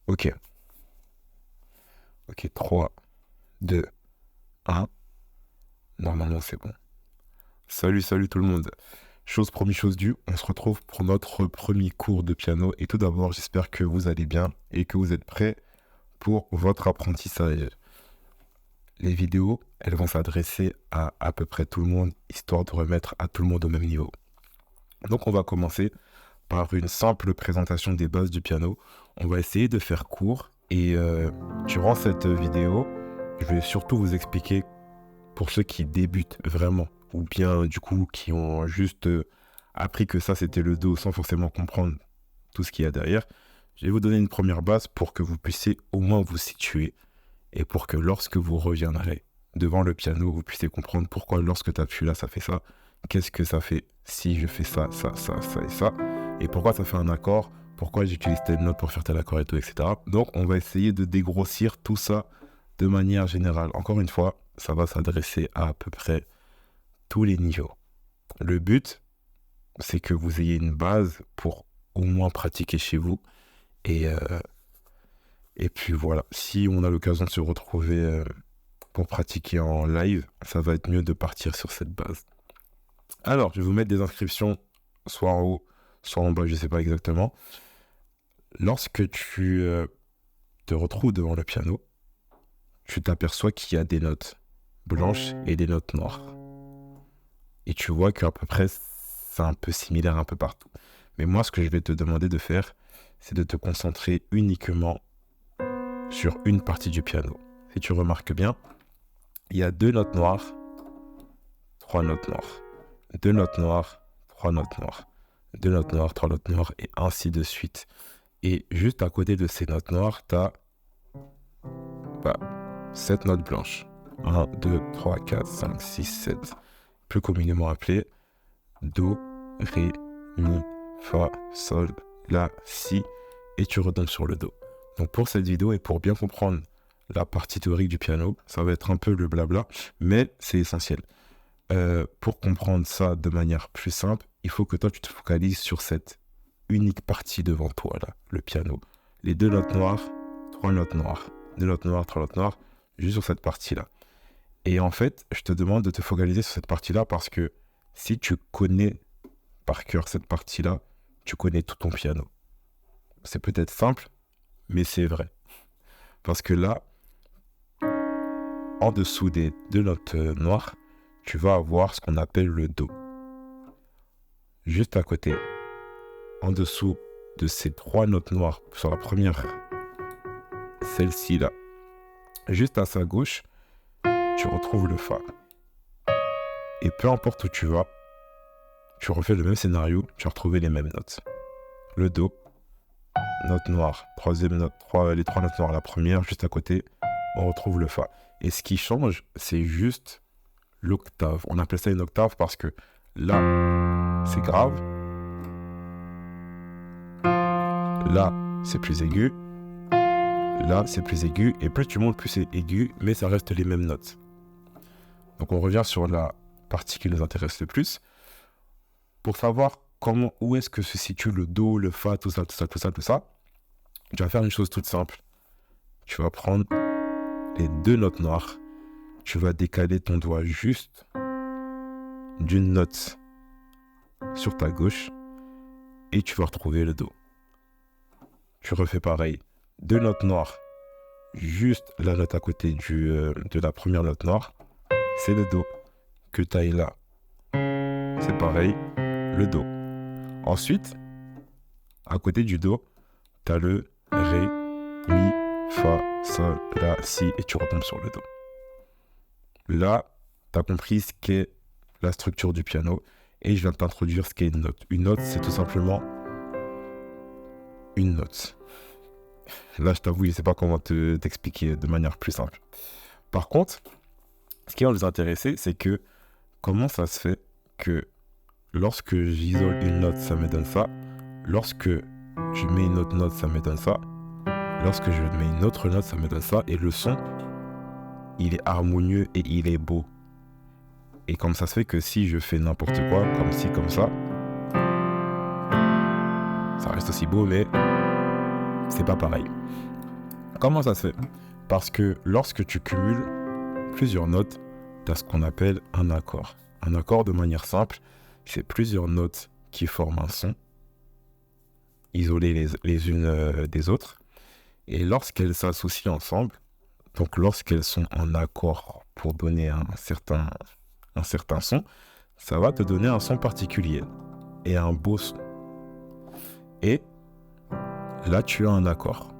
Ok. Ok, 3, 2, 1. Normalement, c'est bon. Salut tout le monde. Chose promis, chose due, on se retrouve pour notre premier cours de piano. Et tout d'abord, j'espère que vous allez bien et que vous êtes prêts pour votre apprentissage. Les vidéos, elles vont s'adresser à peu près tout le monde, histoire de remettre à tout le monde au même niveau. Donc, on va commencer par une simple présentation des bases du piano. On va essayer de faire court et durant cette vidéo, je vais surtout vous expliquer pour ceux qui débutent vraiment ou bien du coup qui ont juste appris que ça c'était le Do sans forcément comprendre tout ce qu'il y a derrière. Je vais vous donner une première base pour que vous puissiez au moins vous situer et pour que lorsque vous reviendrez devant le piano, vous puissiez comprendre pourquoi lorsque tu appuies là ça fait ça, qu'est-ce que ça fait si je fais ça et ça, et pourquoi ça fait un accord, pourquoi j'utilise telle note pour faire tel accord et tout, etc. Donc on va essayer de dégrossir tout ça de manière générale. Encore une fois, ça va s'adresser à peu près tous les niveaux. Le but, c'est que vous ayez une base pour au moins pratiquer chez vous. Et puis voilà, si on a l'occasion de se retrouver pour pratiquer en live, ça va être mieux de partir sur cette base. Alors, je vais vous mettre des inscriptions, soit en haut, soit en bas, je ne sais pas exactement. Lorsque tu te retrouves devant le piano, tu t'aperçois qu'il y a des notes blanches et des notes noires. Et tu vois qu'à peu près, c'est un peu similaire un peu partout. Mais moi, ce que je vais te demander de faire, c'est de te concentrer uniquement sur une partie du piano. Si tu remarques bien, il y a 2 notes noires, 3 notes noires. 2 notes noires, 3 notes noires. 2 notes noires, 3 notes noires, et ainsi de suite. Et juste à côté de ces notes noires, tu as 7 notes blanches. 1, 2, 3, 4, 5, 6, 7. Plus communément appelées Do, Ré, Mi, Fa, Sol, La, Si, et tu retombes sur le Do. Donc pour cette vidéo et pour bien comprendre la partie théorique du piano, ça va être un peu le blabla, mais c'est essentiel. Pour comprendre ça de manière plus simple, il faut que toi tu te focalises sur cette unique partie devant toi là, le piano. Les 2 notes noires, 3 notes noires. 2 notes noires, 3 notes noires, juste sur cette partie-là. Et en fait, je te demande de te focaliser sur cette partie-là parce que si tu connais par cœur cette partie-là, tu connais tout ton piano. C'est peut-être simple, mais c'est vrai. Parce que là, en dessous des 2 notes noires, tu vas avoir ce qu'on appelle le Do. Juste à côté, en dessous de ces 3 notes noires, sur la première, celle-ci là, juste à sa gauche, tu retrouves le Fa. Et peu importe où tu vas, tu refais le même scénario, tu vas retrouver les mêmes notes. Le Do, note noire, troisième note, les 3 notes noires, la première, juste à côté, on retrouve le Fa. Et ce qui change, c'est juste l'octave. On appelle ça une octave parce que là, c'est grave. Là, c'est plus aigu. Là, c'est plus aigu. Et plus tu montes, plus c'est aigu, mais ça reste les mêmes notes. Donc on revient sur la partie qui nous intéresse le plus. Pour savoir où est-ce que se situe le Do, le Fa, tout ça, tu vas faire une chose toute simple. Tu vas prendre les 2 notes noires. Tu vas décaler ton doigt juste d'une note sur ta gauche et tu vas retrouver le Do. Tu refais pareil. 2 notes noires, juste la note à côté de la première note noire, c'est le Do. Que tu ailles là, c'est pareil, le Do. Ensuite, à côté du Do, tu as le Ré, Mi, Fa, Sol, La, Si, et tu retombes sur le Do. Là, tu as compris ce qu'est la structure du piano et je viens de t'introduire ce qu'est une note. Une note, c'est tout simplement une note. Là, je t'avoue, je ne sais pas comment t'expliquer de manière plus simple. Par contre, ce qui va nous intéresser, c'est que comment ça se fait que lorsque j'isole une note, ça me donne ça. Lorsque je mets une autre note, ça me donne ça. Lorsque je mets une autre note, ça me donne ça. Et le son, il est harmonieux et il est beau. Et comme ça se fait que si je fais n'importe quoi, comme ci, comme ça reste aussi beau, mais c'est pas pareil. Comment ça se fait? Parce que lorsque tu cumules plusieurs notes, tu as ce qu'on appelle un accord. Un accord, de manière simple, c'est plusieurs notes qui forment un son, isolées les unes des autres. Et lorsqu'elles s'associent ensemble, donc lorsqu'elles sont en accord pour donner un certain son, ça va te donner un son particulier et un beau son. Et là, tu as un accord.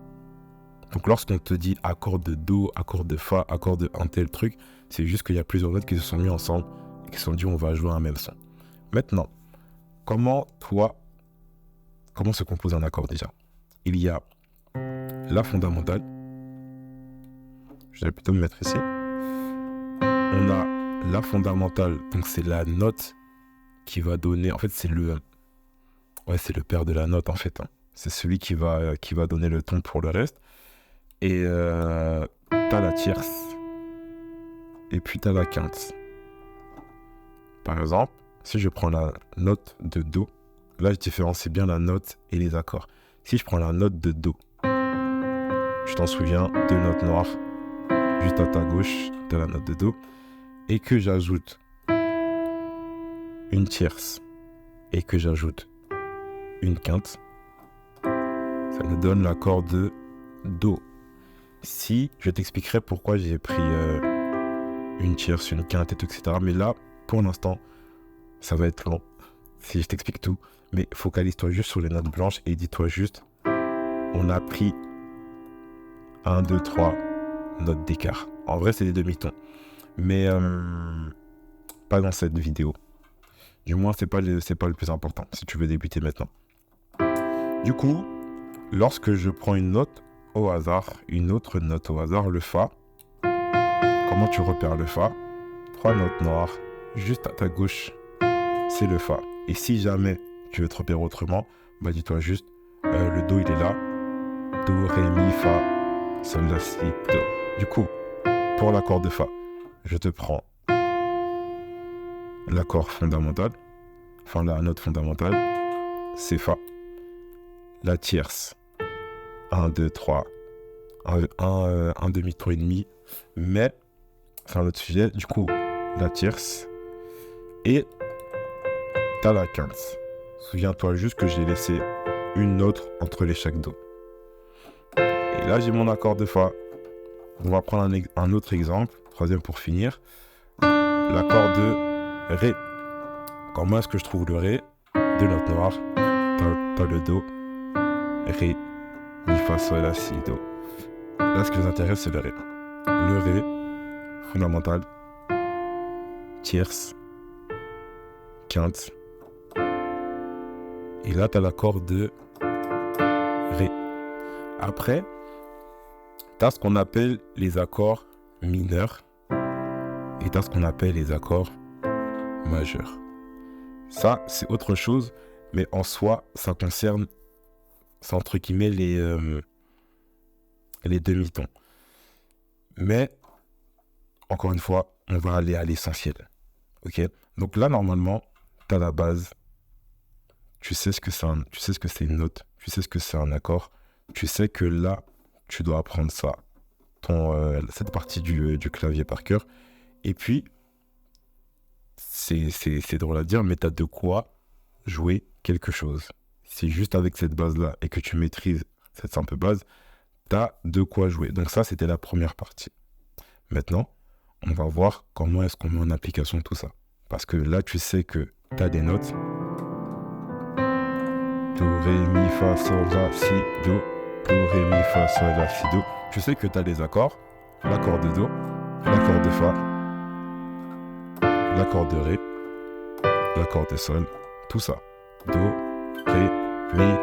Donc lorsqu'on te dit accord de Do, accord de Fa, accord de un tel truc, c'est juste qu'il y a plusieurs notes qui se sont mis ensemble et qui se sont dit on va jouer un même son. Maintenant, comment se compose un accord déjà? Il y a la fondamentale. Je vais plutôt me mettre ici. On a la fondamentale, donc c'est la note qui va donner, en fait c'est le père de la note en fait. C'est celui qui va donner le ton pour le reste. Et t'as la tierce. Et puis t'as la quinte. Par exemple, si je prends la note de Do, là je différencie bien la note et les accords. Si je prends la note de Do, tu t'en souviens, 2 notes noires, juste à ta gauche, t'as la note de Do, et que j'ajoute une tierce, et que j'ajoute une quinte, ça me donne l'accord de Do. Si, je t'expliquerai pourquoi j'ai pris une tierce, une quinte, etc. Mais là, pour l'instant, ça va être long si je t'explique tout. Mais focalise-toi juste sur les notes blanches et dis-toi juste, on a pris 1, 2, 3 notes d'écart. En vrai, c'est des demi-tons. Mais pas dans cette vidéo. Du moins, c'est pas le plus important si tu veux débuter maintenant. Du coup, lorsque je prends une note au hasard, une autre note au hasard, le Fa. Comment tu repères le Fa? 3 notes noires, juste à ta gauche, c'est le Fa. Et si jamais tu veux te repérer autrement, bah dis-toi juste, le Do il est là. Do, Ré, Mi, Fa, Sol, La, Si, Do. Du coup, pour l'accord de Fa, je te prends l'accord fondamental, enfin la note fondamentale, c'est Fa. La tierce, 1, 2, 3, un demi-ton et demi, mais c'est un autre sujet. Du coup, la tierce et t'as la quinte. Souviens-toi juste que j'ai laissé une note entre les chaque Do. Et là, j'ai mon accord de Fa. On va prendre un autre exemple, troisième pour finir. L'accord de Ré. Comment est-ce que je trouve le Ré? 2 notes noires, t'as le Do, Ré, Mi, Fa, Sol, La, Si, Do. Là, ce qui nous intéresse, c'est le Ré. Le Ré, fondamental, tierce, quinte. Et là, tu as l'accord de Ré. Après, tu as ce qu'on appelle les accords mineurs et tu as ce qu'on appelle les accords majeurs. Ça, c'est autre chose, mais en soi, ça concerne, c'est entre guillemets les demi-tons. Mais, encore une fois, on va aller à l'essentiel. Ok? Donc là, normalement, tu as la base. Tu sais ce que c'est une note. Tu sais ce que c'est un accord. Tu sais que là, tu dois apprendre ça. Cette partie du clavier par cœur. Et puis, c'est drôle à dire, mais tu as de quoi jouer quelque chose. C'est juste avec cette base-là et que tu maîtrises cette simple base, tu as de quoi jouer. Donc ça, c'était la première partie. Maintenant, on va voir comment est-ce qu'on met en application tout ça. Parce que là, tu sais que tu as des notes. Do, Ré, Mi, Fa, Sol, La, Si, Do. Do, Ré, Mi, Fa, Sol, La, Si, Do. Tu sais que tu as les accords. L'accord de Do, l'accord de Fa, l'accord de Ré, l'accord de Sol, tout ça. Do, Ré, Mi,